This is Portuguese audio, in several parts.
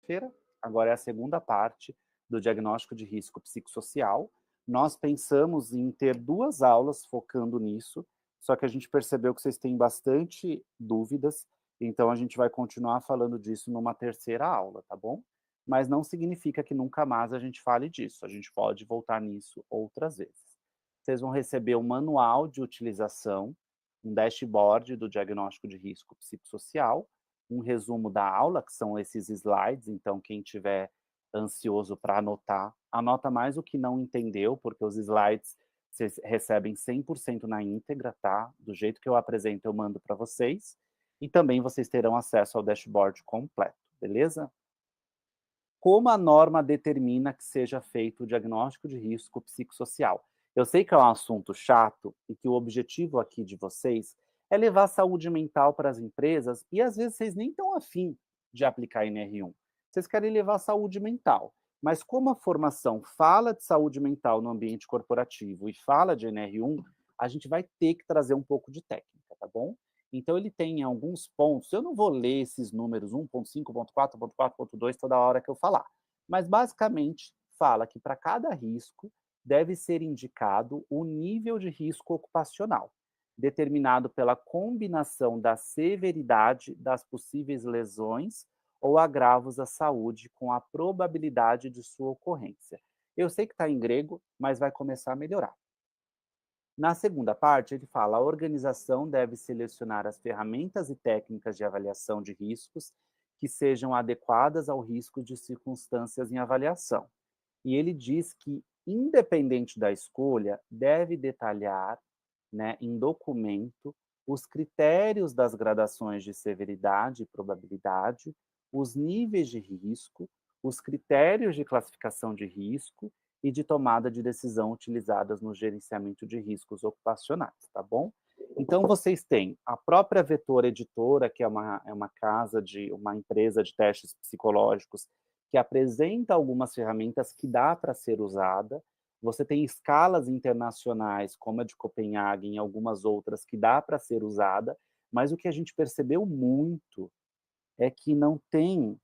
feira, agora é a segunda parte do diagnóstico de risco psicossocial. Nós pensamos em ter 2 aulas focando nisso, só que a gente percebeu que vocês têm bastante dúvidas, então a gente vai continuar falando disso numa terceira aula, tá bom? Mas não significa que nunca mais a gente fale disso, a gente pode voltar nisso outras vezes. Vocês vão receber um manual de utilização, um dashboard do diagnóstico de risco psicossocial, um resumo da aula, que são esses slides, então quem tiver ansioso para anotar, anota mais o que não entendeu, porque os slides vocês recebem 100% na íntegra, tá? Do jeito que eu apresento, eu mando para vocês. E também vocês terão acesso ao dashboard completo, beleza? Como a norma determina que seja feito o diagnóstico de risco psicossocial? Eu sei que é um assunto chato e que o objetivo aqui de vocês é levar saúde mental para as empresas e às vezes vocês nem estão afim de aplicar NR1. Vocês querem levar saúde mental. Mas como a formação fala de saúde mental no ambiente corporativo e fala de NR1, a gente vai ter que trazer um pouco de técnica, tá bom? Então ele tem alguns pontos, eu não vou ler esses números 1.5, 4, 4, 2 toda hora que eu falar, mas basicamente fala que para cada risco deve ser indicado o nível de risco ocupacional, determinado pela combinação da severidade das possíveis lesões ou agravos à saúde com a probabilidade de sua ocorrência. Eu sei que está em grego, mas vai começar a melhorar. Na segunda parte, ele fala: a organização deve selecionar as ferramentas e técnicas de avaliação de riscos que sejam adequadas ao risco de circunstâncias em avaliação. E ele diz que, independente da escolha, deve detalhar, né, em documento, os critérios das gradações de severidade e probabilidade, os níveis de risco, os critérios de classificação de risco e de tomada de decisão utilizadas no gerenciamento de riscos ocupacionais, tá bom? Então, vocês têm a própria Vetor Editora, que é uma casa uma empresa de testes psicológicos, que apresenta algumas ferramentas que dá para ser usada. Você tem escalas internacionais, como a de Copenhague, e algumas outras que dá para ser usada, mas o que a gente percebeu muito é que não tem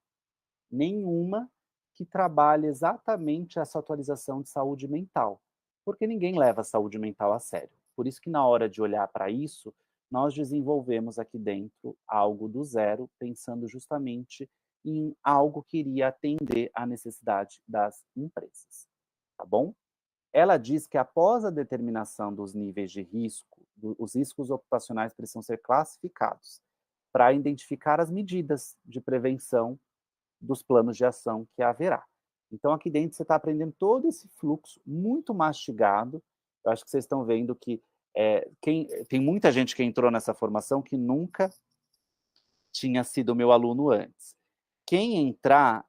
nenhuma que trabalhe exatamente essa atualização de saúde mental, porque ninguém leva a saúde mental a sério. Por isso que na hora de olhar para isso, nós desenvolvemos aqui dentro algo do zero, pensando justamente em algo que iria atender à necessidade das empresas, tá bom? Ela diz que após a determinação dos níveis de risco, os riscos ocupacionais precisam ser classificados para identificar as medidas de prevenção dos planos de ação que haverá. Então, aqui dentro você está aprendendo todo esse fluxo muito mastigado. Eu acho que vocês estão vendo que tem muita gente que entrou nessa formação que nunca tinha sido meu aluno antes. Quem entrar,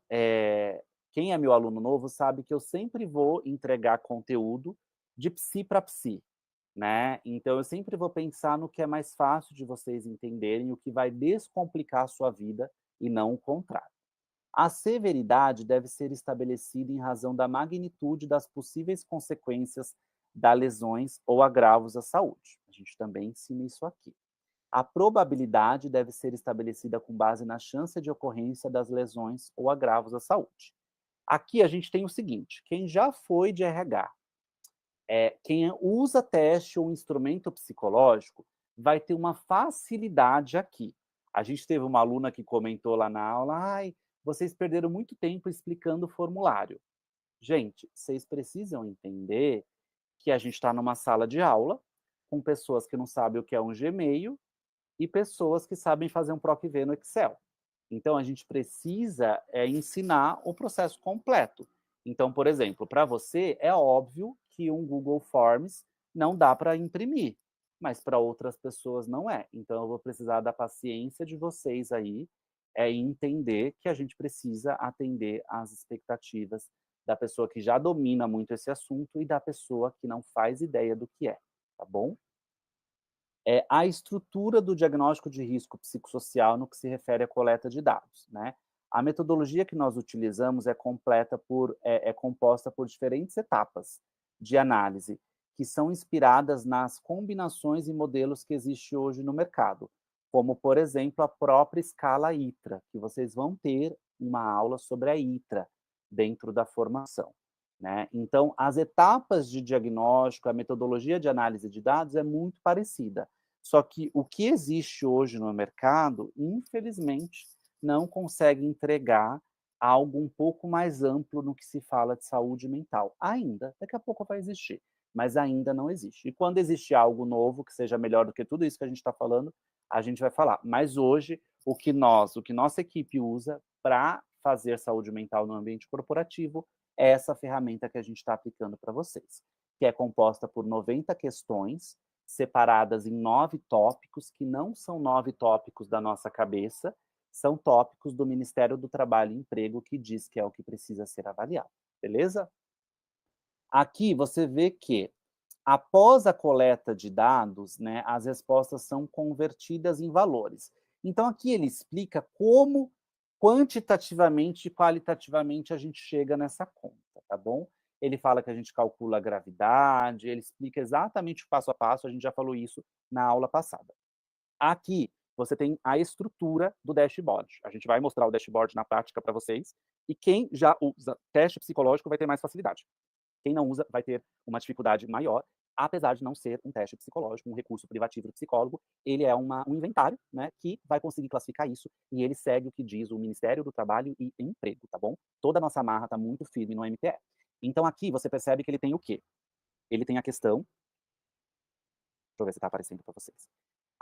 quem é meu aluno novo sabe que eu sempre vou entregar conteúdo de psi para psi, né? Então eu sempre vou pensar no que é mais fácil de vocês entenderem, o que vai descomplicar a sua vida e não o contrário. A severidade deve ser estabelecida em razão da magnitude das possíveis consequências das lesões ou agravos à saúde. A gente também ensina isso aqui. A probabilidade deve ser estabelecida com base na chance de ocorrência das lesões ou agravos à saúde. Aqui a gente tem o seguinte: quem já foi de RH, quem usa teste ou instrumento psicológico, vai ter uma facilidade aqui. A gente teve uma aluna que comentou lá na aula: ai, vocês perderam muito tempo explicando o formulário. Gente, vocês precisam entender que a gente está numa sala de aula com pessoas que não sabem o que é um Gmail e pessoas que sabem fazer um PROC-V no Excel. Então, a gente precisa ensinar o processo completo. Então, por exemplo, para você, é óbvio que um Google Forms não dá para imprimir, mas para outras pessoas não é. Então, eu vou precisar da paciência de vocês aí, entender que a gente precisa atender às expectativas da pessoa que já domina muito esse assunto e da pessoa que não faz ideia do que é, tá bom? A estrutura do diagnóstico de risco psicossocial no que se refere à coleta de dados, né? A metodologia que nós utilizamos é composta por diferentes etapas de análise, que são inspiradas nas combinações e modelos que existem hoje no mercado, como, por exemplo, a própria escala ITRA, que vocês vão ter uma aula sobre a ITRA dentro da formação, né? Então, as etapas de diagnóstico, a metodologia de análise de dados é muito parecida. Só que o que existe hoje no mercado, infelizmente, não consegue entregar algo um pouco mais amplo no que se fala de saúde mental. Ainda, daqui a pouco vai existir, mas ainda não existe. E quando existe algo novo que seja melhor do que tudo isso que a gente está falando, a gente vai falar. Mas hoje, o que nossa equipe usa para fazer saúde mental no ambiente corporativo é essa ferramenta que a gente está aplicando para vocês, que é composta por 90 questões, separadas em 9 tópicos, que não são 9 tópicos da nossa cabeça, são tópicos do Ministério do Trabalho e Emprego, que diz que é o que precisa ser avaliado, beleza? Aqui você vê que, após a coleta de dados, né, as respostas são convertidas em valores. Então, aqui ele explica como quantitativamente e qualitativamente a gente chega nessa conta, tá bom? Ele fala que a gente calcula a gravidade, ele explica exatamente o passo a passo, a gente já falou isso na aula passada. Aqui, você tem a estrutura do dashboard. A gente vai mostrar o dashboard na prática para vocês, e quem já usa teste psicológico vai ter mais facilidade. Quem não usa vai ter uma dificuldade maior, apesar de não ser um teste psicológico, um recurso privativo do psicólogo, ele é um inventário, né, que vai conseguir classificar isso, e ele segue o que diz o Ministério do Trabalho e Emprego, tá bom? Toda a nossa amarra está muito firme no MTE. Então aqui você percebe que ele tem o quê? Ele tem a questão, deixa eu ver se está aparecendo para vocês.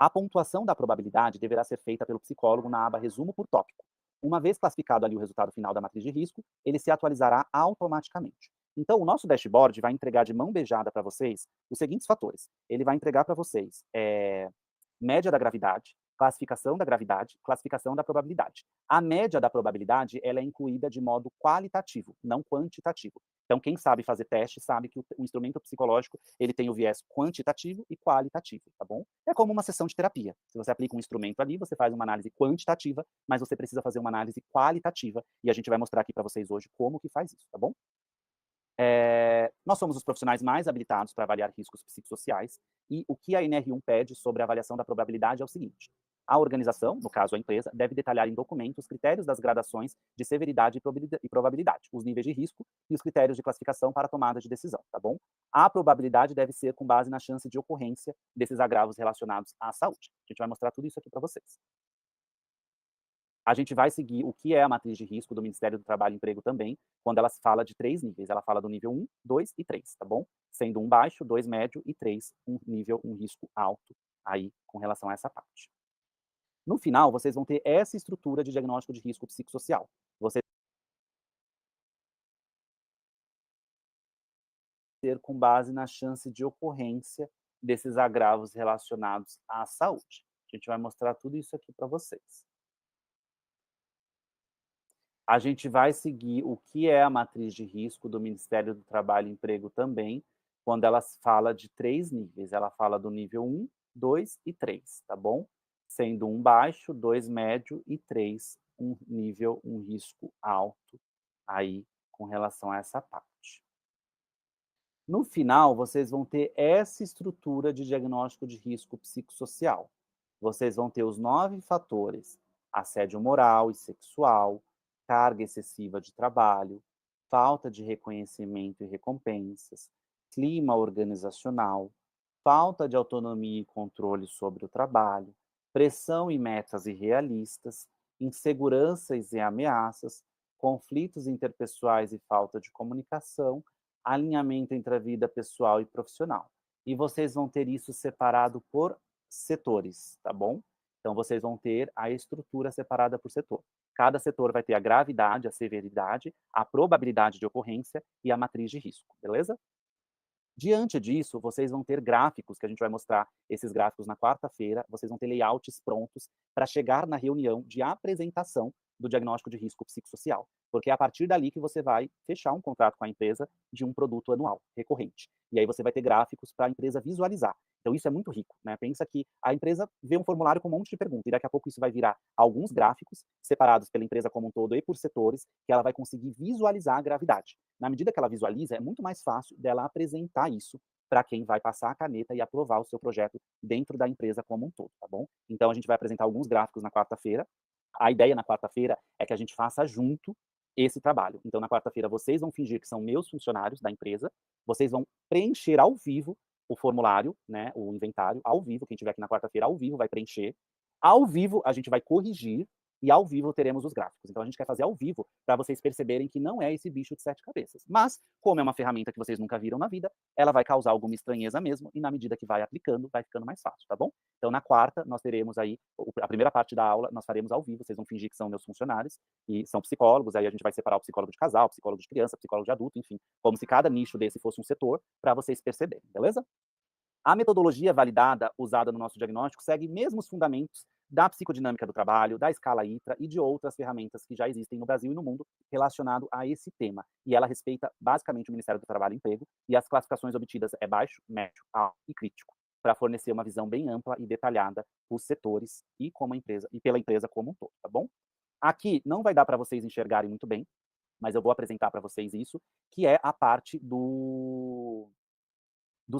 A pontuação da probabilidade deverá ser feita pelo psicólogo na aba resumo por tópico. Uma vez classificado ali o resultado final da matriz de risco, ele se atualizará automaticamente. Então, o nosso dashboard vai entregar de mão beijada para vocês os seguintes fatores. Ele vai entregar para vocês média da gravidade, classificação da probabilidade. A média da probabilidade ela é incluída de modo qualitativo, não quantitativo. Então, quem sabe fazer teste sabe que o instrumento psicológico ele tem o viés quantitativo e qualitativo, tá bom? É como uma sessão de terapia. Se você aplica um instrumento ali, você faz uma análise quantitativa, mas você precisa fazer uma análise qualitativa, e a gente vai mostrar aqui para vocês hoje como que faz isso, tá bom? Nós somos os profissionais mais habilitados para avaliar riscos psicossociais, e o que a NR1 pede sobre a avaliação da probabilidade é o seguinte: a organização, no caso a empresa, deve detalhar em documento os critérios das gradações de severidade e probabilidade, os níveis de risco e os critérios de classificação para a tomada de decisão, tá bom? A probabilidade deve ser com base na chance de ocorrência desses agravos relacionados à saúde. A gente vai mostrar tudo isso aqui para vocês. A gente vai seguir o que é a matriz de risco do Ministério do Trabalho e Emprego também, quando ela fala de 3 níveis. Ela fala do nível 1, 2 e 3, tá bom? Sendo 1 baixo, 2 médio e 3 um nível, um risco alto aí com relação a essa parte. No final, vocês vão ter essa estrutura de diagnóstico de risco psicossocial. Você ter com base na chance de ocorrência desses agravos relacionados à saúde. A gente vai mostrar tudo isso aqui para vocês. A gente vai seguir o que é a matriz de risco do Ministério do Trabalho e Emprego também, quando ela fala de 3 níveis. Ela fala do nível 1, 2 e 3, tá bom? Sendo 1 baixo, 2 médio e 3 um nível, um risco alto aí com relação a essa parte. No final, vocês vão ter essa estrutura de diagnóstico de risco psicossocial. Vocês vão ter os 9 fatores: assédio moral e sexual, carga excessiva de trabalho, falta de reconhecimento e recompensas, clima organizacional, falta de autonomia e controle sobre o trabalho, pressão e metas irrealistas, inseguranças e ameaças, conflitos interpessoais e falta de comunicação, alinhamento entre a vida pessoal e profissional. E vocês vão ter isso separado por setores, tá bom? Então, vocês vão ter a estrutura separada por setor. Cada setor vai ter a gravidade, a severidade, a probabilidade de ocorrência e a matriz de risco, beleza? Diante disso, vocês vão ter gráficos, que a gente vai mostrar esses gráficos na quarta-feira, vocês vão ter layouts prontos para chegar na reunião de apresentação do diagnóstico de risco psicossocial, porque é a partir dali que você vai fechar um contrato com a empresa de um produto anual, recorrente. E aí você vai ter gráficos para a empresa visualizar. Então isso é muito rico, né? Pensa que a empresa vê um formulário com um monte de perguntas, e daqui a pouco isso vai virar alguns gráficos separados pela empresa como um todo e por setores, que ela vai conseguir visualizar a gravidade. Na medida que ela visualiza, é muito mais fácil dela apresentar isso para quem vai passar a caneta e aprovar o seu projeto dentro da empresa como um todo, tá bom? Então a gente vai apresentar alguns gráficos na quarta-feira. A ideia na quarta-feira é que a gente faça junto esse trabalho. Então, na quarta-feira, vocês vão fingir que são meus funcionários da empresa, vocês vão preencher ao vivo o formulário, né, o inventário, ao vivo, quem tiver aqui na quarta-feira, ao vivo vai preencher. Ao vivo, a gente vai corrigir e ao vivo teremos os gráficos. Então, a gente quer fazer ao vivo para vocês perceberem que não é esse bicho de 7 cabeças. Mas, como é uma ferramenta que vocês nunca viram na vida, ela vai causar alguma estranheza mesmo e na medida que vai aplicando, vai ficando mais fácil, tá bom? Então, na quarta, nós teremos aí, a primeira parte da aula, nós faremos ao vivo, vocês vão fingir que são meus funcionários e são psicólogos, aí a gente vai separar o psicólogo de casal, psicólogo de criança, psicólogo de adulto, enfim, como se cada nicho desse fosse um setor, para vocês perceberem, beleza? A metodologia validada usada no nosso diagnóstico segue mesmo os fundamentos da psicodinâmica do trabalho, da escala ITRA e de outras ferramentas que já existem no Brasil e no mundo relacionado a esse tema. E ela respeita basicamente o Ministério do Trabalho e Emprego e as classificações obtidas é baixo, médio, alto e crítico, para fornecer uma visão bem ampla e detalhada dos setores e como a empresa e pela empresa como um todo, tá bom? Aqui não vai dar para vocês enxergarem muito bem, mas eu vou apresentar para vocês isso, que é a parte dos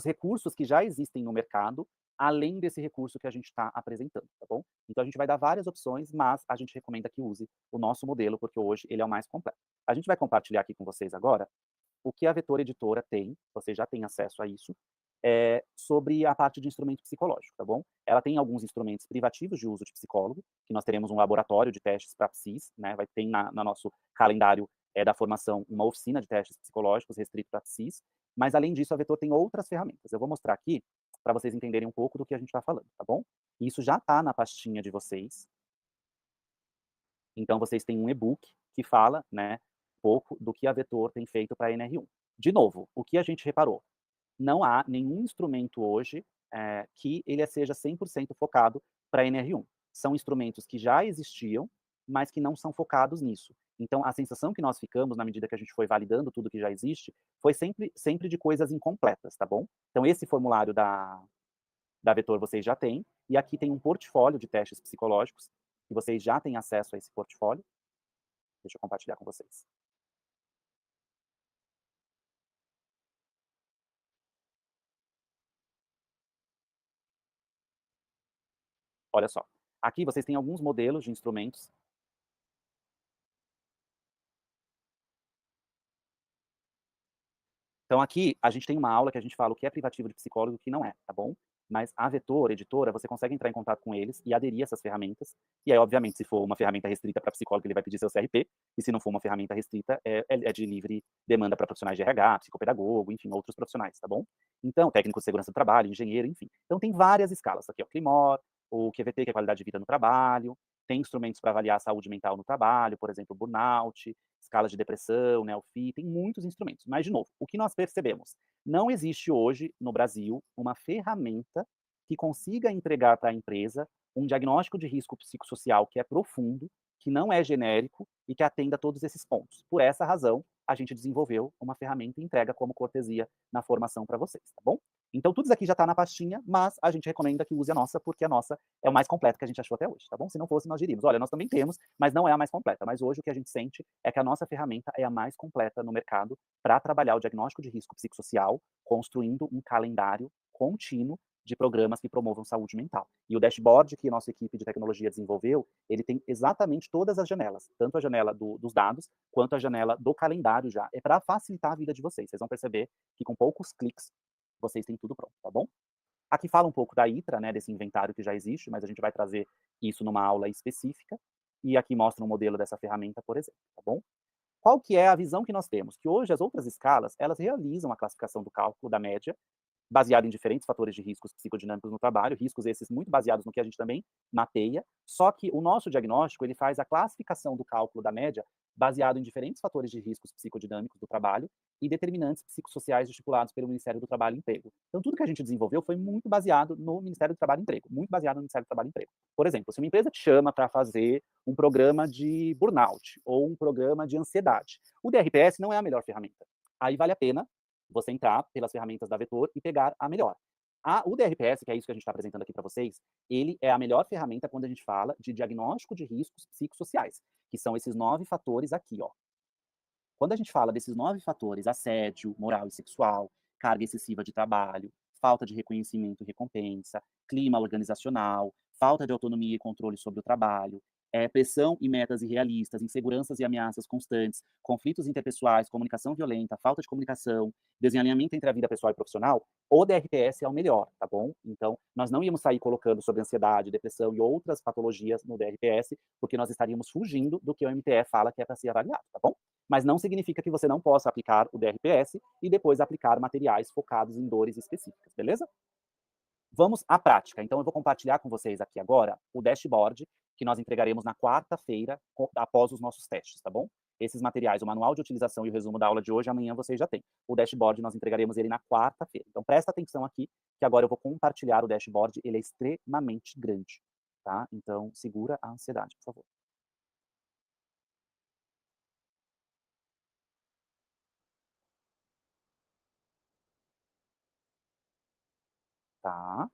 recursos que já existem no mercado, além desse recurso que a gente está apresentando, tá bom? Então a gente vai dar várias opções, mas a gente recomenda que use o nosso modelo, porque hoje ele é o mais completo. A gente vai compartilhar aqui com vocês agora o que a Vetor Editora tem, vocês já têm acesso a isso, sobre a parte de instrumento psicológico, tá bom? Ela tem alguns instrumentos privativos de uso de psicólogo, que nós teremos um laboratório de testes para psis, né? Vai ter no nosso calendário da formação uma oficina de testes psicológicos restrito para psis, mas além disso a Vetor tem outras ferramentas. Eu vou mostrar aqui para vocês entenderem um pouco do que a gente está falando, tá bom? Isso já está na pastinha de vocês. Então vocês têm um e-book que fala, né, um pouco do que a Vetor tem feito para a NR1. De novo, o que a gente reparou? Não há nenhum instrumento hoje que ele seja 100% focado para a NR1. São instrumentos que já existiam, mas que não são focados nisso. Então, a sensação que nós ficamos, na medida que a gente foi validando tudo que já existe, foi sempre de coisas incompletas, tá bom? Então, esse formulário da Vetor vocês já têm, e aqui tem um portfólio de testes psicológicos, que vocês já têm acesso a esse portfólio. Deixa eu compartilhar com vocês. Olha só, aqui vocês têm alguns modelos de instrumentos. Então aqui a gente tem uma aula que a gente fala o que é privativo de psicólogo e o que não é, tá bom? Mas a Vetor, editora, você consegue entrar em contato com eles e aderir a essas ferramentas. E aí, obviamente, se for uma ferramenta restrita para psicólogo, ele vai pedir seu CRP. E se não for uma ferramenta restrita, é de livre demanda para profissionais de RH, psicopedagogo, enfim, outros profissionais, tá bom? Então, técnico de segurança do trabalho, engenheiro, enfim. Então tem várias escalas. Aqui, ó, CLIMOR, o QVT, que é qualidade de vida no trabalho. Tem instrumentos para avaliar a saúde mental no trabalho, por exemplo, burnout, escalas de depressão, né, o FI, tem muitos instrumentos. Mas, de novo, o que nós percebemos? Não existe hoje, no Brasil, uma ferramenta que consiga entregar para a empresa um diagnóstico de risco psicossocial que é profundo, que não é genérico e que atenda a todos esses pontos. Por essa razão, a gente desenvolveu uma ferramenta e entrega como cortesia na formação para vocês, tá bom? Então, tudo isso aqui já está na pastinha, mas a gente recomenda que use a nossa, porque a nossa é o mais completa que a gente achou até hoje, tá bom? Se não fosse, nós diríamos, olha, nós também temos, mas não é a mais completa. Mas hoje o que a gente sente é que a nossa ferramenta é a mais completa no mercado para trabalhar o diagnóstico de risco psicossocial, construindo um calendário contínuo de programas que promovam saúde mental. E o dashboard que a nossa equipe de tecnologia desenvolveu, ele tem exatamente todas as janelas, tanto a janela dos dados, quanto a janela do calendário já. É para facilitar a vida de vocês. Vocês vão perceber que com poucos cliques, vocês têm tudo pronto, tá bom? Aqui fala um pouco da ITRA, né, desse inventário que já existe, mas a gente vai trazer isso numa aula específica. E aqui mostra um modelo dessa ferramenta, por exemplo, tá bom? Qual que é a visão que nós temos? Que hoje as outras escalas, elas realizam a classificação do cálculo da média, baseado em diferentes fatores de riscos psicodinâmicos no trabalho, riscos esses muito baseados no que a gente também mapeia, só que o nosso diagnóstico, ele faz a classificação do cálculo da média baseado em diferentes fatores de riscos psicodinâmicos do trabalho e determinantes psicossociais estipulados pelo Ministério do Trabalho e Emprego. Então, tudo que a gente desenvolveu foi muito baseado no Ministério do Trabalho e Emprego, muito baseado no Ministério do Trabalho e Emprego. Por exemplo, se uma empresa te chama para fazer um programa de burnout ou um programa de ansiedade, o DRPS não é a melhor ferramenta. Aí vale a pena você entrar pelas ferramentas da Vetor e pegar a melhor. O DRPS, que é isso que a gente está apresentando aqui para vocês, ele é a melhor ferramenta quando a gente fala de diagnóstico de riscos psicossociais, que são esses 9 fatores aqui, ó. Quando a gente fala desses 9 fatores, assédio moral e sexual, carga excessiva de trabalho, falta de reconhecimento e recompensa, clima organizacional, falta de autonomia e controle sobre o trabalho, pressão e metas irrealistas, inseguranças e ameaças constantes, conflitos interpessoais, comunicação violenta, falta de comunicação, desalinhamento entre a vida pessoal e profissional, o DRPS é o melhor, tá bom? Então, nós não íamos sair colocando sobre ansiedade, depressão e outras patologias no DRPS, porque nós estaríamos fugindo do que o MTE fala que é para ser avaliado, tá bom? Mas não significa que você não possa aplicar o DRPS e depois aplicar materiais focados em dores específicas, beleza? Vamos à prática. Então, eu vou compartilhar com vocês aqui agora o dashboard que nós entregaremos na quarta-feira, após os nossos testes, tá bom? Esses materiais, o manual de utilização e o resumo da aula de hoje, amanhã vocês já têm. O dashboard, nós entregaremos ele na quarta-feira. Então, presta atenção aqui, que agora eu vou compartilhar o dashboard, ele é extremamente grande, tá? Então, segura a ansiedade, por favor. Tá?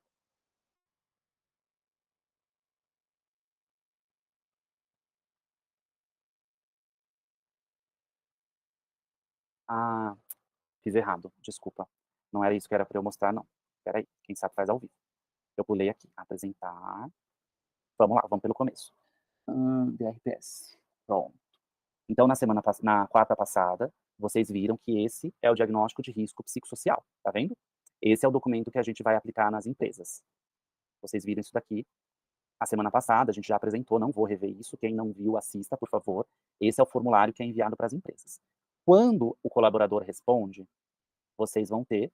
Ah, fiz errado, desculpa. Não era isso que era para eu mostrar, não. Espera aí, quem sabe faz ao vivo. Eu pulei aqui, apresentar. Vamos lá, vamos pelo começo. DRPS. Pronto. Então, na quarta passada, vocês viram que esse é o diagnóstico de risco psicossocial, tá vendo? Esse é o documento que a gente vai aplicar nas empresas. Vocês viram isso daqui. A semana passada a gente já apresentou, não vou rever isso. Quem não viu, assista, por favor. Esse é o formulário que é enviado para as empresas. Quando o colaborador responde, vocês vão ter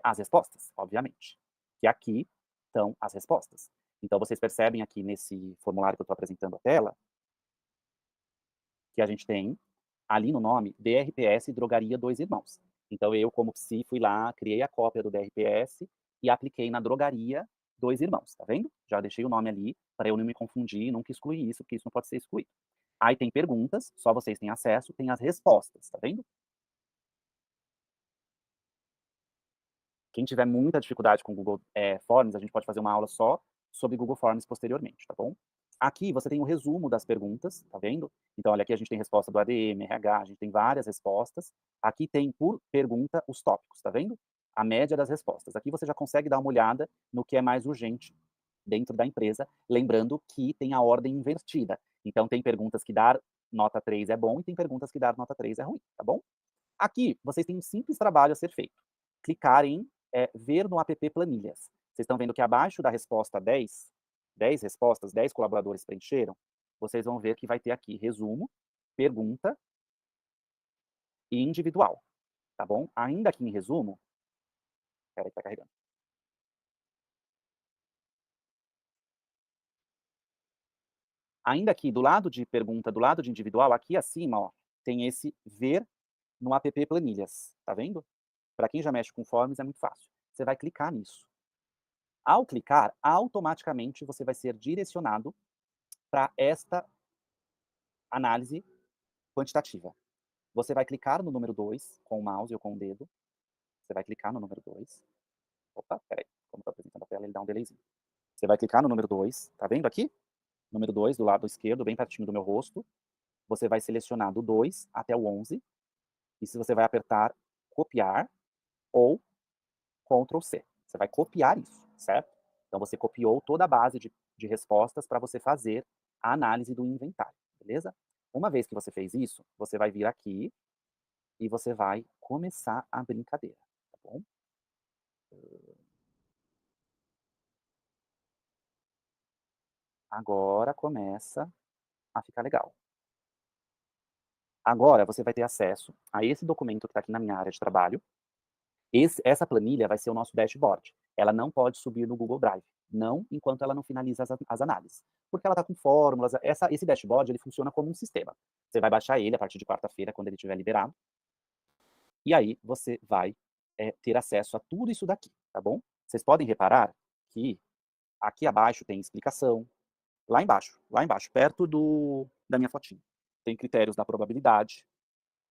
as respostas, obviamente. Que aqui estão as respostas. Então, vocês percebem aqui nesse formulário que eu estou apresentando a tela, que a gente tem ali no nome DRPS Drogaria Dois Irmãos. Então, eu, como psi, fui lá, criei a cópia do DRPS e apliquei na Drogaria Dois Irmãos, tá vendo? Já deixei o nome ali para eu não me confundir, nunca excluir isso, porque isso não pode ser excluído. Aí tem perguntas, só vocês têm acesso, tem as respostas, tá vendo? Quem tiver muita dificuldade com o Google Forms, a gente pode fazer uma aula só sobre Google Forms posteriormente, tá bom? Aqui você tem o resumo das perguntas, tá vendo? Então, olha, aqui a gente tem resposta do ADM, RH, a gente tem várias respostas. Aqui tem, por pergunta, os tópicos, tá vendo? A média das respostas. Aqui você já consegue dar uma olhada no que é mais urgente dentro da empresa, lembrando que tem a ordem invertida. Então, tem perguntas que dar nota 3 é bom e tem perguntas que dar nota 3 é ruim, tá bom? Aqui, vocês têm um simples trabalho a ser feito. Clicar em ver no app Planilhas. Vocês estão vendo que abaixo da resposta 10 respostas, 10 colaboradores preencheram, vocês vão ver que vai ter aqui resumo, pergunta e individual, tá bom? Ainda aqui em resumo, peraí que tá carregando. Ainda aqui do lado de pergunta, do lado de individual, aqui acima, ó, tem esse ver no app Planilhas, tá vendo? Para quem já mexe com forms é muito fácil. Você vai clicar nisso. Ao clicar, automaticamente você vai ser direcionado para esta análise quantitativa. Você vai clicar no número 2 com o mouse ou com o dedo. Você vai clicar no número 2. Opa, peraí. Como estou apresentando a tela, ele dá um delayzinho. Você vai clicar no número 2. Tá vendo aqui? Número 2, do lado esquerdo, bem pertinho do meu rosto. Você vai selecionar do 2 até o 11. E se você vai apertar copiar ou Ctrl C. Você vai copiar isso, certo? Então, você copiou toda a base de respostas para você fazer a análise do inventário, beleza? Uma vez que você fez isso, você vai vir aqui e você vai começar a brincadeira, tá bom? Agora começa a ficar legal. Agora você vai ter acesso a esse documento que está aqui na minha área de trabalho. Essa planilha vai ser o nosso dashboard. Ela não pode subir no Google Drive, não enquanto ela não finaliza as análises. Porque ela está com fórmulas, esse dashboard ele funciona como um sistema. Você vai baixar ele a partir de quarta-feira, quando ele estiver liberado. E aí você vai ter acesso a tudo isso daqui, tá bom? Vocês podem reparar que aqui abaixo tem explicação. Lá embaixo, perto da minha fotinha. Tem critérios da probabilidade,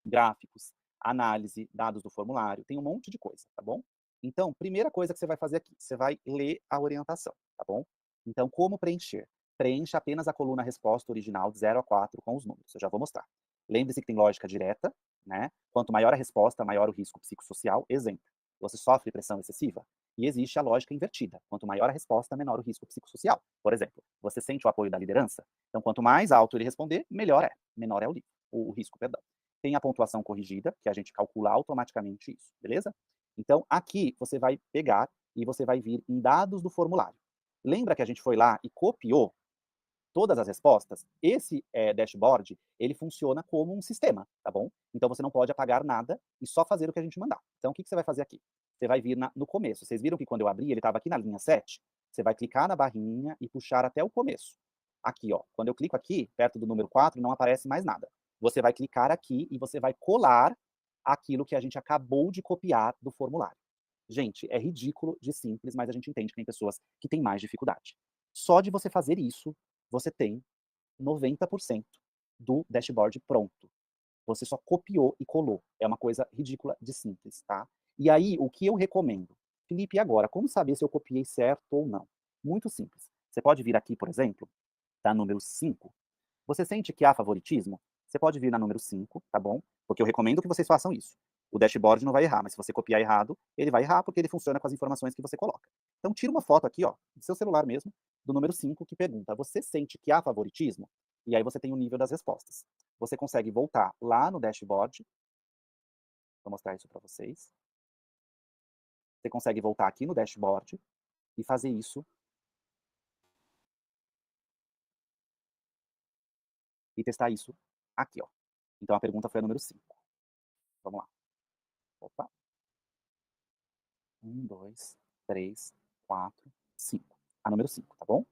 gráficos, análise, dados do formulário, tem um monte de coisa, tá bom? Então, primeira coisa que você vai fazer aqui, você vai ler a orientação, tá bom? Então, como preencher? Preencha apenas a coluna resposta original de 0 a 4 com os números, eu já vou mostrar. Lembre-se que tem lógica direta, né? Quanto maior a resposta, maior o risco psicossocial. Exemplo, você sofre pressão excessiva? E existe a lógica invertida. Quanto maior a resposta, menor o risco psicossocial. Por exemplo, você sente o apoio da liderança? Então, quanto mais alto ele responder, melhor é. Menor é o risco, perdão. Tem a pontuação corrigida, que a gente calcula automaticamente isso, beleza? Então, aqui você vai pegar e você vai vir em dados do formulário. Lembra que a gente foi lá e copiou todas as respostas? Esse dashboard, ele funciona como um sistema, tá bom? Então você não pode apagar nada e só fazer o que a gente mandar. Então o que você vai fazer aqui? Você vai vir no começo. Vocês viram que quando eu abri, ele estava aqui na linha 7? Você vai clicar na barrinha e puxar até o começo. Aqui, ó. Quando eu clico aqui, perto do número 4, não aparece mais nada. Você vai clicar aqui e você vai colar aquilo que a gente acabou de copiar do formulário. Gente, é ridículo de simples, mas a gente entende que tem pessoas que têm mais dificuldade. Só de você fazer isso, você tem 90% do dashboard pronto. Você só copiou e colou. É uma coisa ridícula de simples, tá? E aí, o que eu recomendo? Felipe, e agora? Como saber se eu copiei certo ou não? Muito simples. Você pode vir aqui, por exemplo, tá número 5. Você sente que há favoritismo? Você pode vir na número 5, tá bom? Porque eu recomendo que vocês façam isso. O dashboard não vai errar, mas se você copiar errado, ele vai errar porque ele funciona com as informações que você coloca. Então tira uma foto aqui, ó, do seu celular mesmo, do número 5, que pergunta: você sente que há favoritismo? E aí você tem o nível das respostas. Você consegue voltar lá no dashboard. Vou mostrar isso para vocês. Você consegue voltar aqui no dashboard e fazer isso e testar isso aqui, ó. Então a pergunta foi a número 5. Vamos lá. Opa. 1, 2, 3, 4, 5. A número 5, tá bom?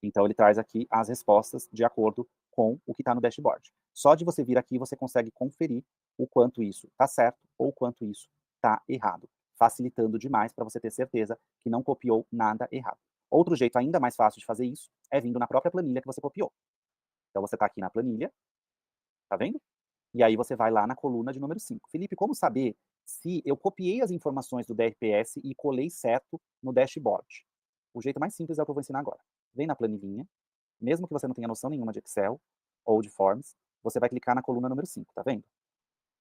Então ele traz aqui as respostas de acordo com o que está no dashboard. Só de você vir aqui, você consegue conferir o quanto isso está certo ou o quanto isso está errado, facilitando demais para você ter certeza que não copiou nada errado. Outro jeito ainda mais fácil de fazer isso é vindo na própria planilha que você copiou. Então você está aqui na planilha, tá vendo? E aí você vai lá na coluna de número 5. Felipe, como saber se eu copiei as informações do DRPS e colei certo no dashboard? O jeito mais simples é o que eu vou ensinar agora. Vem na planilhinha, mesmo que você não tenha noção nenhuma de Excel ou de Forms, você vai clicar na coluna número 5, tá vendo?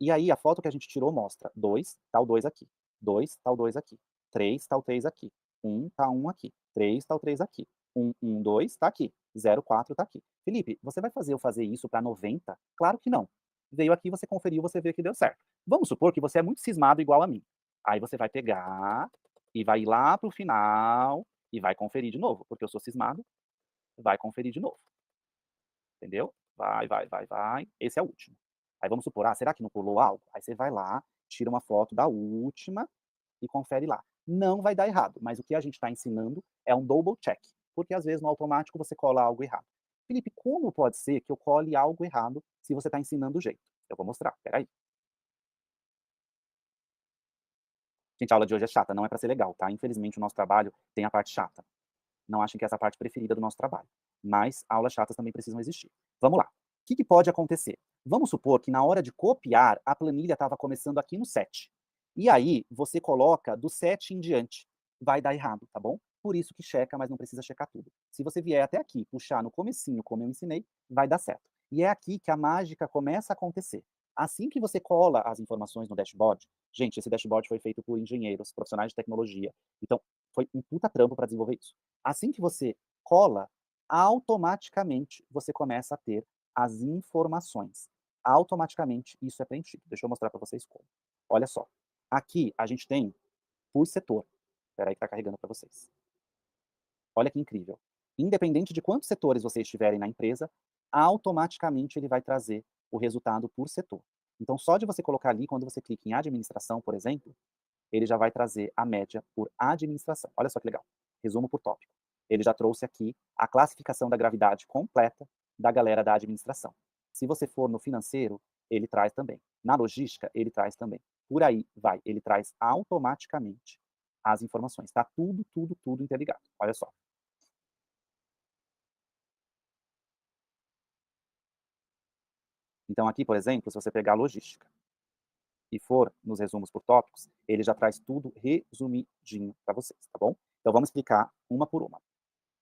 E aí a foto que a gente tirou mostra 2, tá o 2 aqui. 2, tá o 2 aqui. 3, tá o 3 aqui. 1, tá 1 aqui. 3, tá o 3 aqui. 1, 1, 2, tá aqui. 0, 4, tá aqui. Felipe, você vai fazer eu fazer isso para 90? Claro que não. Veio aqui, você conferiu, você vê que deu certo. Vamos supor que você é muito cismado igual a mim. Aí você vai pegar e vai ir lá pro final e vai conferir de novo, porque eu sou cismado, vai conferir de novo. Entendeu? Vai, vai, vai, vai. Esse é o último. Aí vamos supor, será que não pulou algo? Aí você vai lá, tira uma foto da última e confere lá. Não vai dar errado, mas o que a gente está ensinando é um double check, porque às vezes no automático você cola algo errado. Felipe, como pode ser que eu cole algo errado se você está ensinando o jeito? Eu vou mostrar, peraí. Gente, a aula de hoje é chata, não é para ser legal, tá? Infelizmente o nosso trabalho tem a parte chata. Não achem que essa é a parte preferida do nosso trabalho. Mas aulas chatas também precisam existir. Vamos lá. O que pode acontecer? Vamos supor que na hora de copiar, a planilha estava começando aqui no 7. E aí, você coloca do 7 em diante. Vai dar errado, tá bom? Por isso que checa, mas não precisa checar tudo. Se você vier até aqui, puxar no comecinho, como eu ensinei, vai dar certo. E é aqui que a mágica começa a acontecer. Assim que você cola as informações no dashboard, gente, esse dashboard foi feito por engenheiros, profissionais de tecnologia. Então, foi um puta trampo para desenvolver isso. Assim que você cola, automaticamente você começa a ter as informações. Automaticamente isso é preenchido. Deixa eu mostrar para vocês como. Olha só. Aqui a gente tem por setor. Espera aí que está carregando para vocês. Olha que incrível. Independente de quantos setores vocês tiverem na empresa, automaticamente ele vai trazer o resultado por setor. Então, só de você colocar ali, quando você clica em administração, por exemplo, ele já vai trazer a média por administração. Olha só que legal. Resumo por tópico. Ele já trouxe aqui a classificação da gravidade completa da galera da administração. Se você for no financeiro, ele traz também. Na logística, ele traz também. Por aí vai. Ele traz automaticamente as informações. Está tudo, tudo, tudo interligado. Olha só. Então aqui, por exemplo, se você pegar a logística e for nos resumos por tópicos, ele já traz tudo resumidinho para vocês, tá bom? Então vamos explicar uma por uma.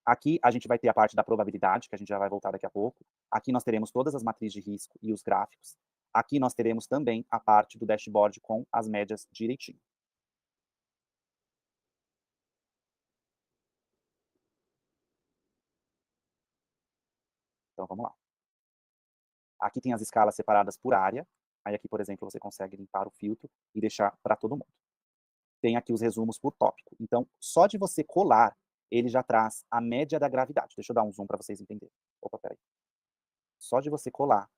Aqui a gente vai ter a parte da probabilidade, que a gente já vai voltar daqui a pouco. Aqui nós teremos todas as matrizes de risco e os gráficos. Aqui nós teremos também a parte do dashboard com as médias direitinho. Então, vamos lá. Aqui tem as escalas separadas por área. Aí aqui, por exemplo, você consegue limpar o filtro e deixar para todo mundo. Tem aqui os resumos por tópico. Então, só de você colar, ele já traz a média da gravidade. Deixa eu dar um zoom para vocês entenderem. Opa, peraí. Só de você colar,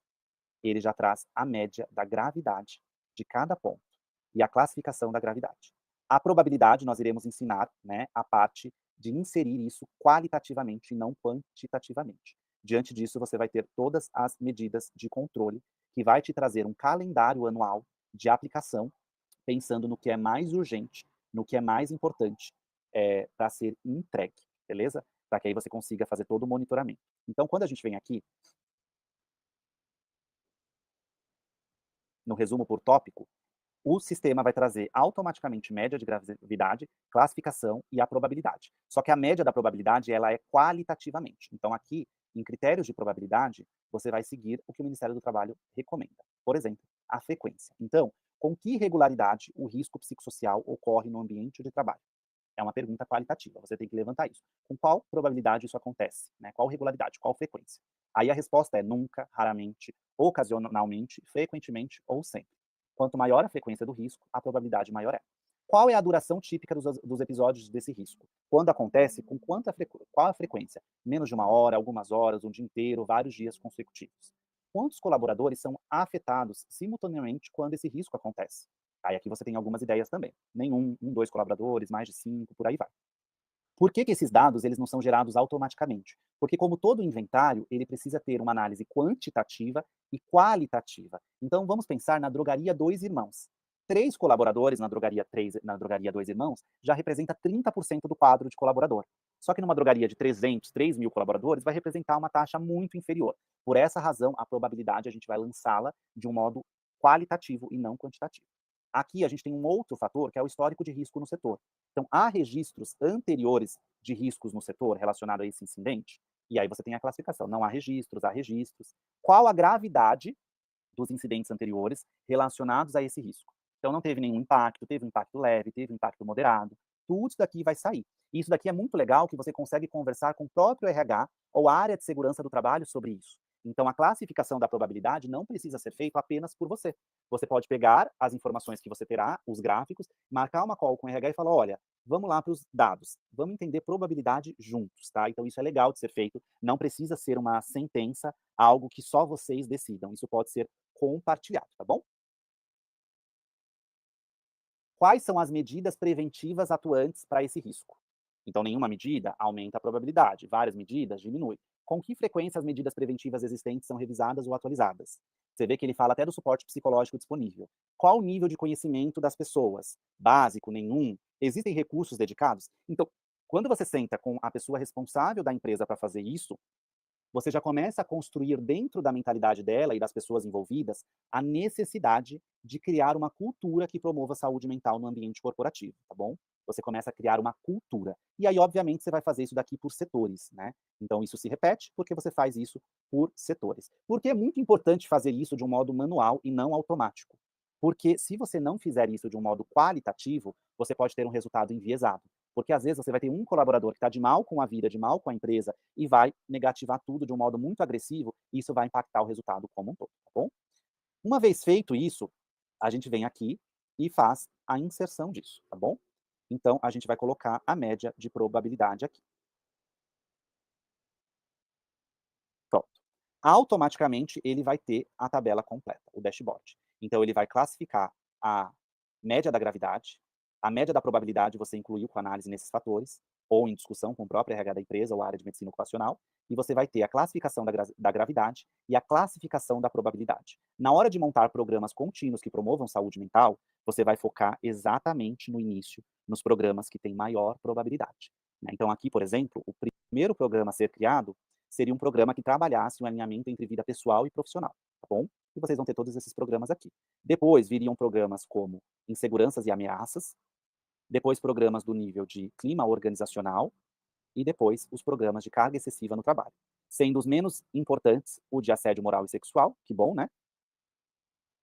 ele já traz a média da gravidade de cada ponto e a classificação da gravidade. A probabilidade, nós iremos ensinar, né, a parte de inserir isso qualitativamente e não quantitativamente. Diante disso, você vai ter todas as medidas de controle, que vai te trazer um calendário anual de aplicação, pensando no que é mais urgente, no que é mais importante para ser entregue, beleza? Para que aí você consiga fazer todo o monitoramento. Então, quando a gente vem aqui, no resumo por tópico, o sistema vai trazer automaticamente média de gravidade, classificação e a probabilidade. Só que a média da probabilidade, ela é qualitativamente. Então, aqui, em critérios de probabilidade, você vai seguir o que o Ministério do Trabalho recomenda. Por exemplo, a frequência. Então, com que regularidade o risco psicossocial ocorre no ambiente de trabalho? É uma pergunta qualitativa, você tem que levantar isso. Com qual probabilidade isso acontece? Né? Qual regularidade? Qual frequência? Aí a resposta é nunca, raramente, ocasionalmente, frequentemente ou sempre. Quanto maior a frequência do risco, a probabilidade maior é. Qual é a duração típica dos episódios desse risco? Quando acontece, com qual a frequência? Menos de uma hora, algumas horas, um dia inteiro, vários dias consecutivos. Quantos colaboradores são afetados simultaneamente quando esse risco acontece? Aí aqui você tem algumas ideias também. Nenhum, dois colaboradores, mais de 5, por aí vai. Por que esses dados eles não são gerados automaticamente? Porque como todo inventário, ele precisa ter uma análise quantitativa e qualitativa. Então vamos pensar na drogaria Dois Irmãos. 3 colaboradores na drogaria Dois Irmãos já representa 30% do quadro de colaborador. Só que numa drogaria de 300, 3 mil colaboradores vai representar uma taxa muito inferior. Por essa razão, a probabilidade a gente vai lançá-la de um modo qualitativo e não quantitativo. Aqui a gente tem um outro fator, que é o histórico de risco no setor. Então, há registros anteriores de riscos no setor relacionado a esse incidente? E aí você tem a classificação. Não há registros, há registros. Qual a gravidade dos incidentes anteriores relacionados a esse risco? Então, não teve nenhum impacto, teve um impacto leve, teve um impacto moderado. Tudo isso daqui vai sair. E isso daqui é muito legal, que você consegue conversar com o próprio RH ou a área de segurança do trabalho sobre isso. Então, a classificação da probabilidade não precisa ser feita apenas por você. Você pode pegar as informações que você terá, os gráficos, marcar uma call com o RH e falar, olha, vamos lá para os dados, vamos entender probabilidade juntos, tá? Então, isso é legal de ser feito, não precisa ser uma sentença, algo que só vocês decidam, isso pode ser compartilhado, tá bom? Quais são as medidas preventivas atuantes para esse risco? Então, nenhuma medida aumenta a probabilidade, várias medidas diminui. Com que frequência as medidas preventivas existentes são revisadas ou atualizadas? Você vê que ele fala até do suporte psicológico disponível. Qual o nível de conhecimento das pessoas? Básico, nenhum? Existem recursos dedicados? Então, quando você senta com a pessoa responsável da empresa para fazer isso, você já começa a construir dentro da mentalidade dela e das pessoas envolvidas a necessidade de criar uma cultura que promova a saúde mental no ambiente corporativo, tá bom? Você começa a criar uma cultura. E aí, obviamente, você vai fazer isso daqui por setores, né? Então, isso se repete porque você faz isso por setores. Porque é muito importante fazer isso de um modo manual e não automático. Porque se você não fizer isso de um modo qualitativo, você pode ter um resultado enviesado. Porque às vezes você vai ter um colaborador que está de mal com a vida, de mal com a empresa, e vai negativar tudo de um modo muito agressivo, e isso vai impactar o resultado como um todo, tá bom? Uma vez feito isso, a gente vem aqui e faz a inserção disso, tá bom? Então, a gente vai colocar a média de probabilidade aqui. Pronto. Automaticamente, ele vai ter a tabela completa, o dashboard. Então, ele vai classificar a média da gravidade, a média da probabilidade você incluiu com análise nesses fatores, ou em discussão com o próprio RH da empresa ou a área de medicina ocupacional, e você vai ter a classificação da gravidade e a classificação da probabilidade. Na hora de montar programas contínuos que promovam saúde mental, você vai focar exatamente no início, nos programas que têm maior probabilidade. Né? Então, aqui, por exemplo, o primeiro programa a ser criado seria um programa que trabalhasse um alinhamento entre vida pessoal e profissional, tá bom? E vocês vão ter todos esses programas aqui. Depois viriam programas como inseguranças e ameaças, depois programas do nível de clima organizacional e depois os programas de carga excessiva no trabalho. Sendo os menos importantes o de assédio moral e sexual, que bom, né?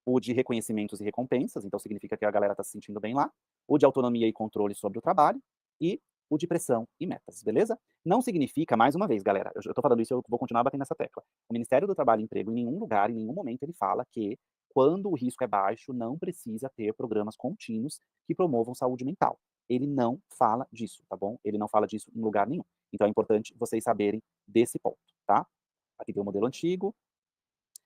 O de reconhecimentos e recompensas, então significa que a galera está se sentindo bem lá, o de autonomia e controle sobre o trabalho, e o de pressão e metas, beleza? Não significa, mais uma vez, galera, eu tô falando isso, eu vou continuar batendo nessa tecla. O Ministério do Trabalho e Emprego, em nenhum lugar, em nenhum momento, ele fala que quando o risco é baixo, não precisa ter programas contínuos que promovam saúde mental. Ele não fala disso, tá bom? Ele não fala disso em lugar nenhum. Então é importante vocês saberem desse ponto, tá? Aqui tem o modelo antigo,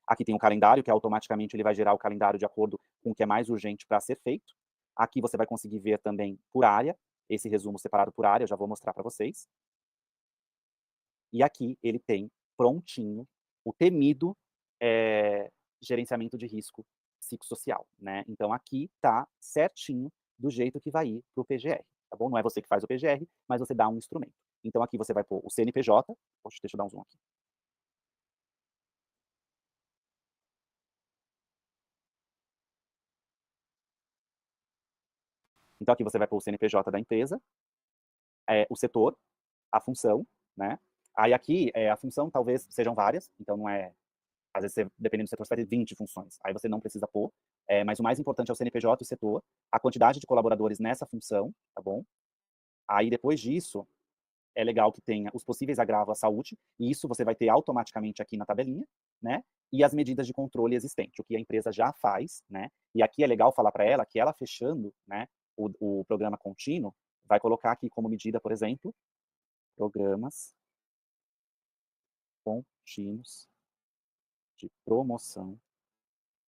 aqui tem o calendário, que automaticamente ele vai gerar o calendário de acordo com o que é mais urgente para ser feito. Aqui você vai conseguir ver também por área, esse resumo separado por área, eu já vou mostrar para vocês. E aqui ele tem prontinho o temido gerenciamento de risco psicossocial, né? Então aqui tá certinho do jeito que vai ir para o PGR, tá bom? Não é você que faz o PGR, mas você dá um instrumento. Então aqui você vai pôr o CNPJ, poxa, deixa eu dar um zoom aqui. Então aqui você vai pôr o CNPJ da empresa, o setor, a função, né? Aí aqui, a função talvez sejam várias, então não é, às vezes, você, dependendo do setor, você vai ter 20 funções, aí você não precisa pôr, mas o mais importante é o CNPJ e o setor, a quantidade de colaboradores nessa função, tá bom? Aí depois disso, é legal que tenha os possíveis agravos à saúde, e isso você vai ter automaticamente aqui na tabelinha, né? E as medidas de controle existentes, o que a empresa já faz, né? E aqui é legal falar para ela que ela fechando, né, o programa contínuo, vai colocar aqui como medida, por exemplo, programas contínuos de promoção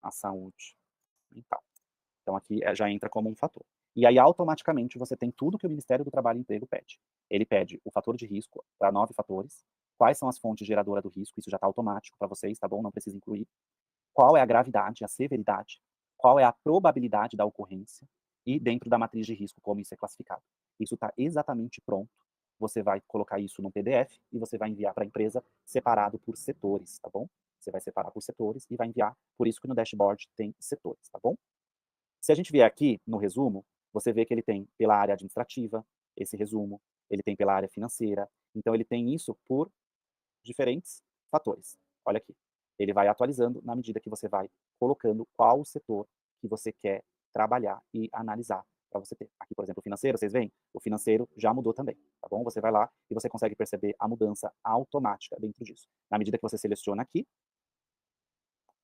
à saúde mental. Então aqui já entra como um fator. E aí automaticamente você tem tudo que o Ministério do Trabalho e Emprego pede. Ele pede o fator de risco para 9 fatores, quais são as fontes geradoras do risco, isso já está automático para vocês, tá bom? Não precisa incluir. Qual é a gravidade, a severidade, qual é a probabilidade da ocorrência e dentro da matriz de risco como isso é classificado. Isso está exatamente pronto. Você vai colocar isso no PDF e você vai enviar para a empresa separado por setores, tá bom? Você vai separar por setores e vai enviar, por isso que no dashboard tem setores, tá bom? Se a gente vier aqui no resumo, você vê que ele tem pela área administrativa, esse resumo, ele tem pela área financeira, então ele tem isso por diferentes fatores. Olha aqui, ele vai atualizando na medida que você vai colocando qual o setor que você quer trabalhar e analisar para você ter. Aqui, por exemplo, o financeiro, vocês veem? O financeiro já mudou também, tá bom? Você vai lá e você consegue perceber a mudança automática dentro disso. Na medida que você seleciona aqui,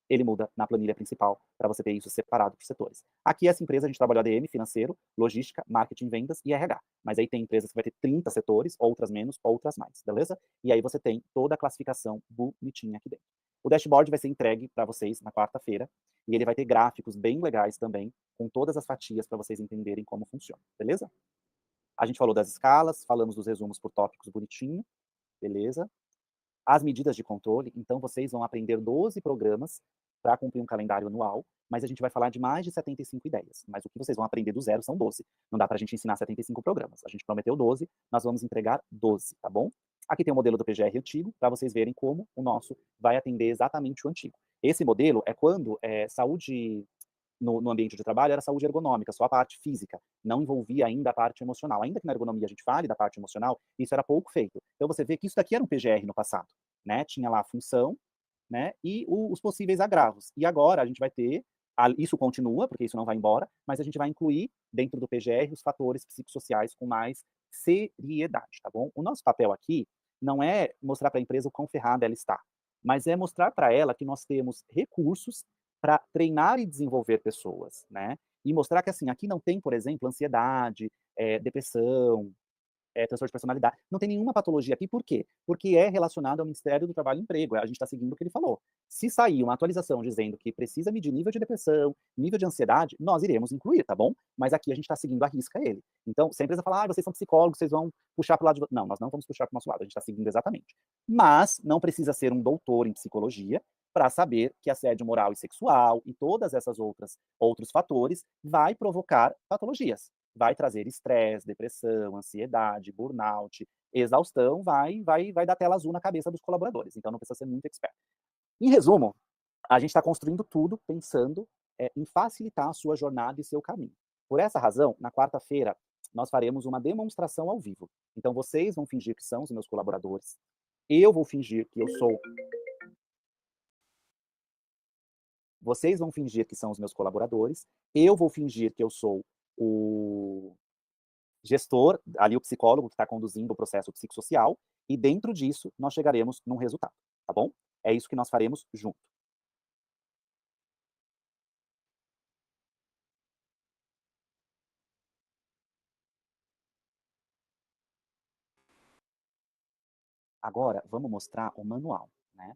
ele muda na planilha principal para você ter isso separado por setores. Aqui, essa empresa, a gente trabalhou ADM, financeiro, logística, marketing, vendas e RH. Mas aí tem empresas que vai ter 30 setores, outras menos, outras mais, beleza? E aí você tem toda a classificação bonitinha aqui dentro. O dashboard vai ser entregue para vocês na quarta-feira e ele vai ter gráficos bem legais também, com todas as fatias para vocês entenderem como funciona, beleza? A gente falou das escalas, falamos dos resumos por tópicos bonitinho, beleza? As medidas de controle, então vocês vão aprender 12 programas para cumprir um calendário anual, mas a gente vai falar de mais de 75 ideias. Mas o que vocês vão aprender do zero são 12. Não dá para a gente ensinar 75 programas. A gente prometeu 12, nós vamos entregar 12, tá bom? Aqui tem o modelo do PGR antigo, para vocês verem como o nosso vai atender exatamente o antigo. Esse modelo é quando saúde no ambiente de trabalho era saúde ergonômica, só a parte física, não envolvia ainda a parte emocional. Ainda que na ergonomia a gente fale da parte emocional, isso era pouco feito. Então você vê que isso daqui era um PGR no passado, né? Tinha lá a função, né? E os possíveis agravos. E agora a gente vai ter, isso continua, porque isso não vai embora, mas a gente vai incluir dentro do PGR os fatores psicossociais com mais seriedade, tá bom? O nosso papel aqui não é mostrar para a empresa o quão ferrada ela está, mas é mostrar para ela que nós temos recursos para treinar e desenvolver pessoas, né? E mostrar que, assim, aqui não tem, por exemplo, ansiedade, depressão, transtorno de personalidade. Não tem nenhuma patologia aqui, por quê? Porque é relacionado ao Ministério do Trabalho e Emprego, a gente está seguindo o que ele falou. Se sair uma atualização dizendo que precisa medir nível de depressão, nível de ansiedade, nós iremos incluir, tá bom? Mas aqui a gente está seguindo a risca ele. Então, se a empresa falar, vocês são psicólogos, vocês vão puxar para o lado de... Não, nós não vamos puxar para o nosso lado, a gente está seguindo exatamente. Mas não precisa ser um doutor em psicologia para saber que assédio moral e sexual e todas essas outros fatores vai provocar patologias. Vai trazer estresse, depressão, ansiedade, burnout, exaustão, vai dar tela azul na cabeça dos colaboradores. Então não precisa ser muito expert. Em resumo, a gente está construindo tudo pensando em facilitar a sua jornada e seu caminho. Por essa razão, na quarta-feira, nós faremos uma demonstração ao vivo. Então vocês vão fingir que são os meus colaboradores, eu vou fingir que eu sou... Vocês vão fingir que são os meus colaboradores, eu vou fingir que eu sou o gestor, ali o psicólogo que está conduzindo o processo psicossocial, e dentro disso nós chegaremos num resultado, tá bom? É isso que nós faremos junto. Agora, vamos mostrar o manual, né?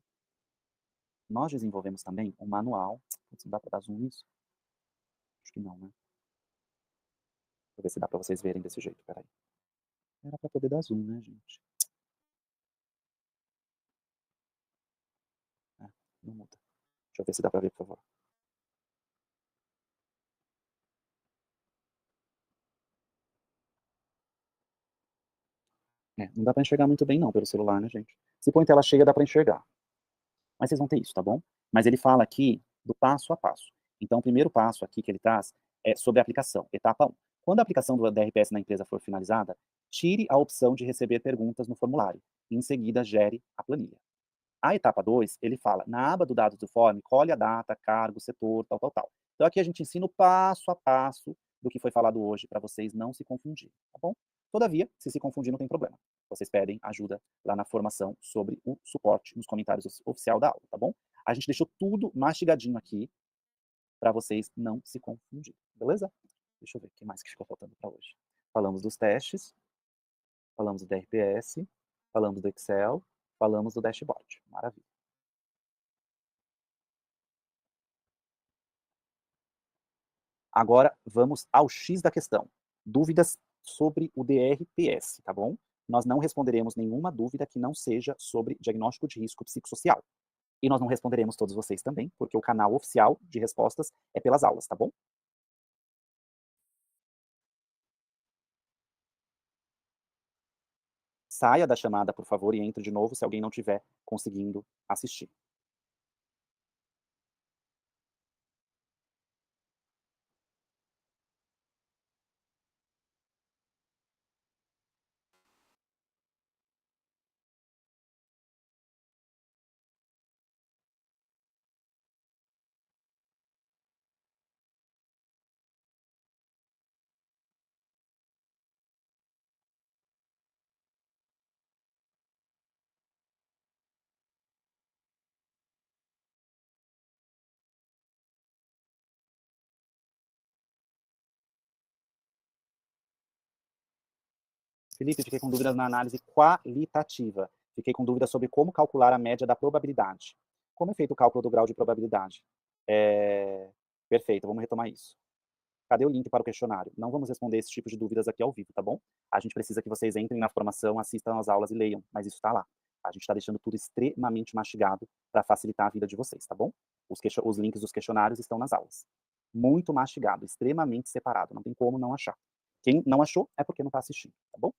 Nós desenvolvemos também um manual. Putz, não dá para dar zoom nisso? Acho que não, né? Deixa eu ver se dá para vocês verem desse jeito, peraí. Era para poder dar zoom, né, gente? É, não muda. Deixa eu ver se dá para ver, por favor. É, não dá para enxergar muito bem não pelo celular, né, gente? Se põe tela cheia, dá para enxergar. Mas vocês vão ter isso, tá bom? Mas ele fala aqui do passo a passo. Então, o primeiro passo aqui que ele traz é sobre a aplicação, etapa 1. Quando a aplicação do DRPS na empresa for finalizada, tire a opção de receber perguntas no formulário e, em seguida, gere a planilha. A etapa 2, ele fala, na aba do dados do form, colhe a data, cargo, setor, tal, tal, tal. Então, aqui a gente ensina o passo a passo do que foi falado hoje, para vocês não se confundirem, tá bom? Todavia, se confundir, não tem problema. Vocês pedem ajuda lá na formação sobre o suporte nos comentários oficial da aula, tá bom? A gente deixou tudo mastigadinho aqui para vocês não se confundirem, beleza? Deixa eu ver o que mais que ficou faltando para hoje. Falamos dos testes, falamos do DRPS, falamos do Excel, falamos do dashboard. Maravilha. Agora, vamos ao X da questão. Dúvidas sobre o DRPS, tá bom? Nós não responderemos nenhuma dúvida que não seja sobre diagnóstico de risco psicossocial. E nós não responderemos todos vocês também, porque o canal oficial de respostas é pelas aulas, tá bom? Saia da chamada, por favor, e entre de novo se alguém não estiver conseguindo assistir. Felipe, fiquei com dúvidas na análise qualitativa. Fiquei com dúvidas sobre como calcular a média da probabilidade. Como é feito o cálculo do grau de probabilidade? Perfeito, vamos retomar isso. Cadê o link para o questionário? Não vamos responder esse tipo de dúvidas aqui ao vivo, tá bom? A gente precisa que vocês entrem na formação, assistam às aulas e leiam, mas isso está lá. A gente está deixando tudo extremamente mastigado para facilitar a vida de vocês, tá bom? Os links dos questionários estão nas aulas. Muito mastigado, extremamente separado, não tem como não achar. Quem não achou é porque não está assistindo, tá bom?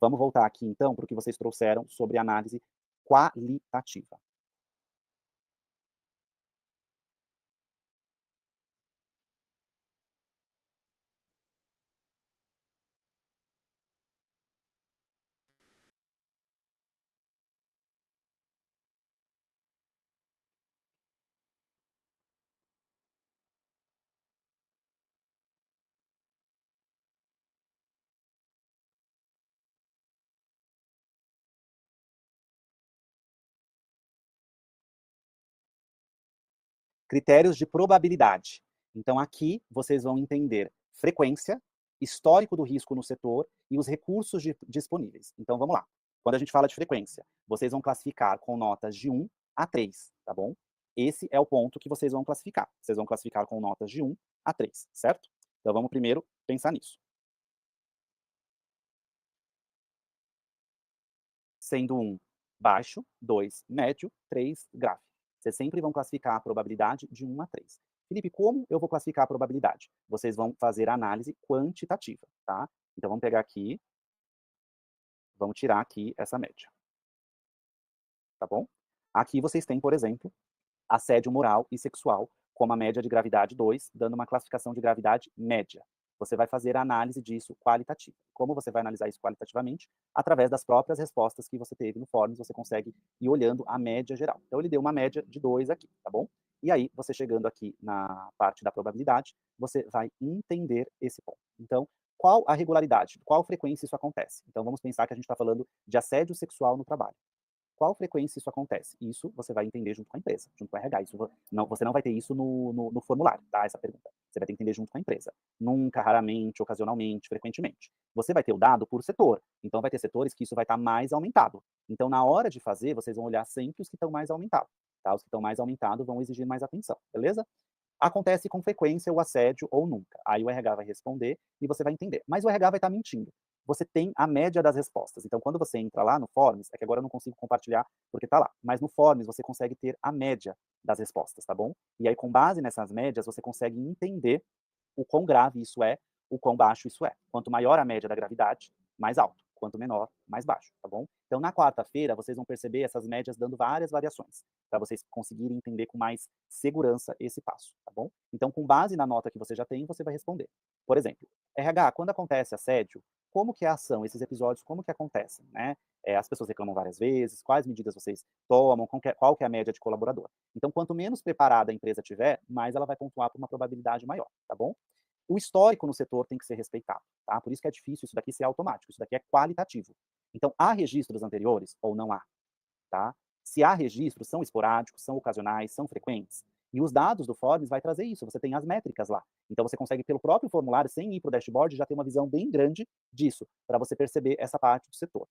Vamos voltar aqui, então, para o que vocês trouxeram sobre análise qualitativa. Critérios de probabilidade. Então, aqui vocês vão entender frequência, histórico do risco no setor e os recursos disponíveis. Então, vamos lá. Quando a gente fala de frequência, vocês vão classificar com notas de 1 a 3, tá bom? Esse é o ponto que vocês vão classificar. Vocês vão classificar com notas de 1 a 3, certo? Então, vamos primeiro pensar nisso. Sendo 1 baixo, 2 médio, 3 grave. Vocês sempre vão classificar a probabilidade de 1 a 3. Felipe, como eu vou classificar a probabilidade? Vocês vão fazer a análise quantitativa, tá? Então vamos pegar aqui, vamos tirar aqui essa média, tá bom? Aqui vocês têm, por exemplo, assédio moral e sexual, como a média de gravidade 2, dando uma classificação de gravidade média. Você vai fazer a análise disso qualitativa. Como você vai analisar isso qualitativamente? Através das próprias respostas que você teve no Forms, você consegue ir olhando a média geral. Então, ele deu uma média de 2 aqui, tá bom? E aí, você chegando aqui na parte da probabilidade, você vai entender esse ponto. Então, Qual a regularidade? Qual frequência isso acontece? Então vamos pensar que a gente está falando de assédio sexual no trabalho. Qual frequência isso acontece? Isso você vai entender junto com a empresa, junto com o RH. Isso, não, você não vai ter isso no formulário, tá? Essa pergunta. Você vai ter que entender junto com a empresa. Nunca, raramente, ocasionalmente, frequentemente. Você vai ter o dado por setor. Então vai ter setores que isso vai estar mais aumentado. Então na hora de fazer, vocês vão olhar sempre os que estão mais aumentados. Tá? Os que estão mais aumentados vão exigir mais atenção, beleza? Acontece com frequência o assédio ou nunca. Aí o RH vai responder e você vai entender. Mas o RH vai estar mentindo. Você tem a média das respostas. Então, quando você entra lá no Forms, é que agora eu não consigo compartilhar porque está lá, mas no Forms você consegue ter a média das respostas, tá bom? E aí, com base nessas médias, você consegue entender o quão grave isso é, o quão baixo isso é. Quanto maior a média da gravidade, mais alto. Quanto menor, mais baixo, tá bom? Então, na quarta-feira, vocês vão perceber essas médias dando várias variações, para vocês conseguirem entender com mais segurança esse passo, tá bom? Então, com base na nota que você já tem, você vai responder. Por exemplo, RH, quando acontece assédio, como que é a ação, esses episódios, como que acontecem, né? As pessoas reclamam várias vezes, quais medidas vocês tomam, qual que é a média de colaborador. Então, quanto menos preparada a empresa tiver, mais ela vai pontuar por uma probabilidade maior, tá bom? O histórico no setor tem que ser respeitado, tá? Por isso que é difícil isso daqui ser automático, isso daqui é qualitativo. Então, há registros anteriores ou não há, tá? Se há registros, são esporádicos, são ocasionais, são frequentes. E os dados do Forms vai trazer isso, você tem as métricas lá. Então você consegue, pelo próprio formulário, sem ir para o dashboard, já ter uma visão bem grande disso, para você perceber essa parte do setor.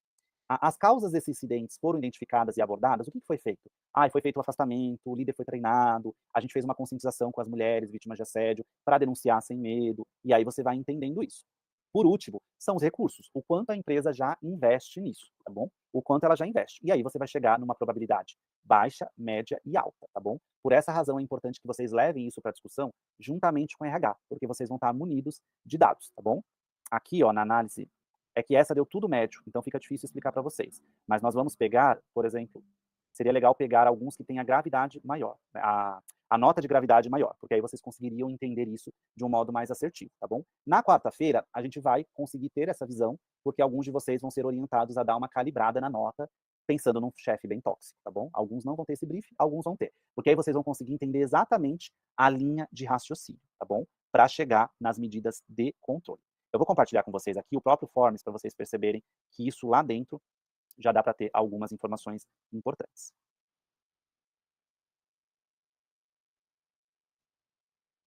As causas desses incidentes foram identificadas e abordadas? O que foi feito? Foi feito o afastamento, o líder foi treinado, a gente fez uma conscientização com as mulheres vítimas de assédio para denunciar sem medo, e aí você vai entendendo isso. Por último, são os recursos, o quanto a empresa já investe nisso, tá bom? O quanto ela já investe. E aí você vai chegar numa probabilidade baixa, média e alta, tá bom? Por essa razão é importante que vocês levem isso para discussão juntamente com o RH, porque vocês vão estar munidos de dados, tá bom? Aqui, ó, na análise, é que essa deu tudo médio, então fica difícil explicar para vocês. Mas nós vamos pegar, por exemplo, seria legal pegar alguns que têm a gravidade maior, né, a nota de gravidade maior, porque aí vocês conseguiriam entender isso de um modo mais assertivo, tá bom? Na quarta-feira, a gente vai conseguir ter essa visão, porque alguns de vocês vão ser orientados a dar uma calibrada na nota, pensando num chefe bem tóxico, tá bom? Alguns não vão ter esse brief, alguns vão ter. Porque aí vocês vão conseguir entender exatamente a linha de raciocínio, tá bom? Para chegar nas medidas de controle. Eu vou compartilhar com vocês aqui o próprio Forms para vocês perceberem que isso lá dentro já dá para ter algumas informações importantes.